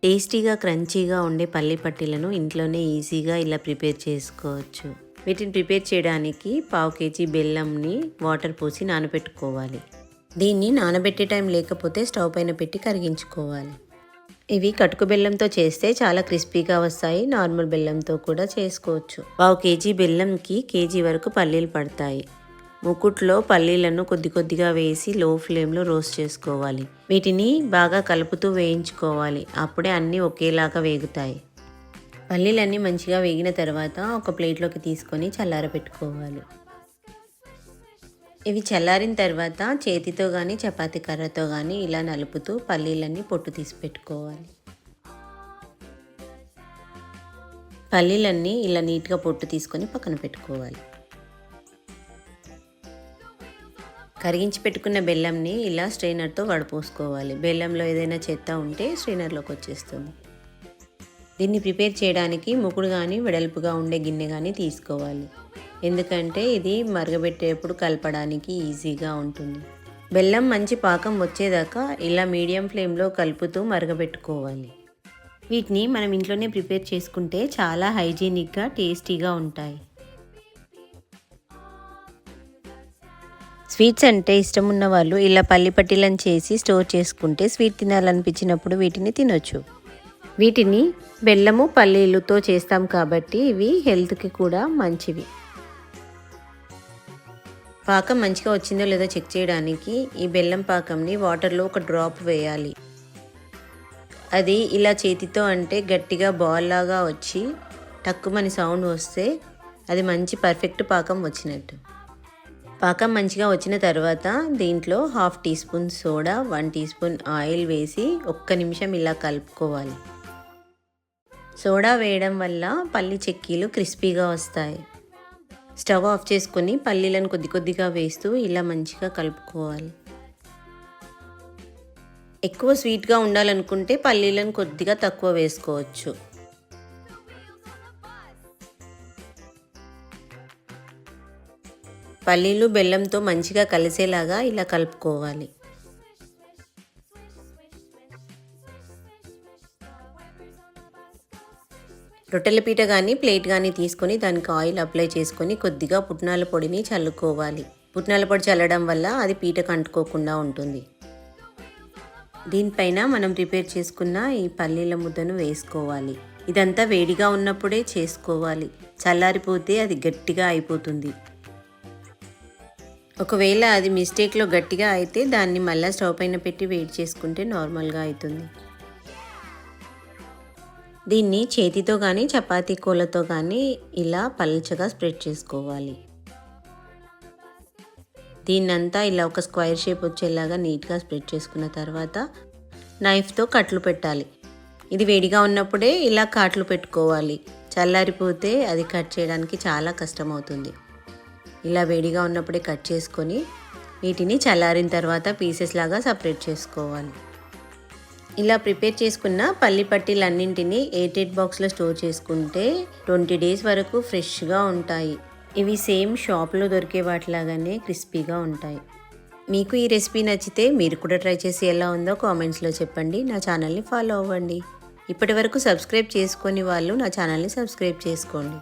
టేస్టీగా క్రంచీగా ఉండే పల్లి పట్టీలను ఇంట్లోనే ఈజీగా ఇలా ప్రిపేర్ చేసుకోవచ్చు. వీటిని ప్రిపేర్ చేయడానికి 1/2 kg బెల్లంని వాటర్ పోసి నానబెట్టుకోవాలి. దీన్ని నానబెట్టే టైం లేకపోతే స్టవ్ పైన పెట్టి కరిగించుకోవాలి. ఇవి కటుకు బెల్లంతో చేస్తే చాలా క్రిస్పీగా వస్తాయి. నార్మల్ బెల్లంతో కూడా చేసుకోవచ్చు. 1/2 kg బెల్లంకి కేజీ వరకు పల్లీలు పడతాయి. ముకుట్లో పల్లీలను కొద్ది కొద్దిగా వేసి లో ఫ్లేమ్లో రోస్ట్ చేసుకోవాలి. వీటిని బాగా కలుపుతూ వేయించుకోవాలి. అప్పుడే అన్నీ ఒకేలాగా వేగుతాయి. పల్లీలన్నీ మంచిగా వేగిన తర్వాత ఒక ప్లేట్లోకి తీసుకొని చల్లారబెట్టుకోవాలి. ఇవి చల్లారిన తర్వాత చేతితో కానీ చపాతీ కర్రతో కానీ ఇలా నలుపుతూ పల్లీలన్నీ పొట్టు తీసి పెట్టుకోవాలి. పల్లీలన్నీ ఇలా నీట్గా పొట్టు తీసుకొని పక్కన పెట్టుకోవాలి. కరిగించి పెట్టుకున్న బెల్లంని ఇలా స్ట్రైనర్తో వడపోసుకోవాలి. బెల్లంలో ఏదైనా చెత్త ఉంటే స్ట్రైనర్లోకి వచ్చేస్తుంది. దీన్ని ప్రిపేర్ చేయడానికి ముకుడు కానీ వెడల్పుగా ఉండే గిన్నె కానీ తీసుకోవాలి. ఎందుకంటే ఇది మరగబెట్టేటప్పుడు కలపడానికి ఈజీగా ఉంటుంది. బెల్లం మంచి పాకం వచ్చేదాకా ఇలా మీడియం ఫ్లేమ్లో కలుపుతూ మరగబెట్టుకోవాలి. వీటిని మనం ఇంట్లోనే ప్రిపేర్ చేసుకుంటే చాలా హైజీనిక్గా టేస్టీగా ఉంటాయి. స్వీట్స్ అంటే ఇష్టం ఉన్న వాళ్ళు ఇలా పల్లి పట్టీలను చేసి స్టోర్ చేసుకుంటే స్వీట్ తినాలనిపించినప్పుడు వీటిని తినొచ్చు. వీటిని బెల్లము పల్లీలతో చేస్తాం కాబట్టి ఇవి హెల్త్కి కూడా మంచివి. పాకం మంచిగా వచ్చిందో లేదో చెక్ చేయడానికి ఈ బెల్లం పాకంని వాటర్లో ఒక డ్రాప్ వేయాలి. అది ఇలా చేతితో అంటే గట్టిగా బాల్ లాగా వచ్చి టక్కుమని సౌండ్ వస్తే అది మంచి పర్ఫెక్ట్ పాకం వచ్చినట్టు. పాకం మంచిగా వచ్చిన తర్వాత దీంట్లో 1/2 teaspoon soda, 1 teaspoon oil వేసి ఒక్క నిమిషం ఇలా కలుపుకోవాలి. సోడా వేయడం వల్ల పల్లి చెక్కీలు క్రిస్పీగా వస్తాయి. స్టవ్ ఆఫ్ చేసుకొని పల్లీలను కొద్ది కొద్దిగా వేస్తూ ఇలా మంచిగా కలుపుకోవాలి. ఎక్కువ స్వీట్గా ఉండాలనుకుంటే పల్లీలను కొద్దిగా తక్కువ వేసుకోవచ్చు. పల్లీలు బెల్లంతో మంచిగా కలిసేలాగా ఇలా కలుపుకోవాలి. రొట్టెల పీట కానీ ప్లేట్ కానీ తీసుకొని దానికి ఆయిల్ అప్లై చేసుకొని కొద్దిగా పుట్నాల పొడిని చల్లుకోవాలి. పుట్నాల పొడి చల్లడం వల్ల అది పీటకు అంటుకోకుండా ఉంటుంది. దీనిపైన మనం ప్రిపేర్ చేసుకున్న ఈ పల్లీల ముద్దను వేసుకోవాలి. ఇదంతా వేడిగా ఉన్నప్పుడే చేసుకోవాలి. చల్లారిపోతే అది గట్టిగా అయిపోతుంది. ఒకవేళ అది మిస్టేక్లో గట్టిగా అయితే దాన్ని మళ్ళీ స్టవ్ పైన పెట్టి వేడి చేసుకుంటే నార్మల్గా అవుతుంది. దీన్ని చేతితో కానీ చపాతీ కోలతో కానీ ఇలా పల్చగా స్ప్రెడ్ చేసుకోవాలి. దీన్నంతా ఇలా ఒక స్క్వేర్ షేప్ వచ్చేలాగా నీట్గా స్ప్రెడ్ చేసుకున్న తర్వాత నైఫ్తో కట్లు పెట్టాలి. ఇది వేడిగా ఉన్నప్పుడే ఇలా కాట్లు పెట్టుకోవాలి. చల్లారిపోతే అది కట్ చేయడానికి చాలా కష్టమవుతుంది. ఇలా వేడిగా ఉన్నప్పుడే కట్ చేసుకొని వీటిని చల్లారిన తర్వాత పీసెస్ లాగా సపరేట్ చేసుకోవాలి. ఇలా ప్రిపేర్ చేసుకున్న పల్లి పట్టీలన్నింటినీ ఎయిర్టైట్ బాక్స్లో స్టోర్ చేసుకుంటే 20 days వరకు ఫ్రెష్గా ఉంటాయి. ఇవి సేమ్ షాప్లో దొరికే వాటిలాగానే క్రిస్పీగా ఉంటాయి. మీకు ఈ రెసిపీ నచ్చితే మీరు కూడా ట్రై చేసి ఎలా ఉందో కామెంట్స్లో చెప్పండి. నా ఛానల్ని ఫాలో అవ్వండి. ఇప్పటి వరకు సబ్స్క్రైబ్ చేసుకొని వాళ్ళు నా ఛానల్ని సబ్స్క్రైబ్ చేసుకోండి.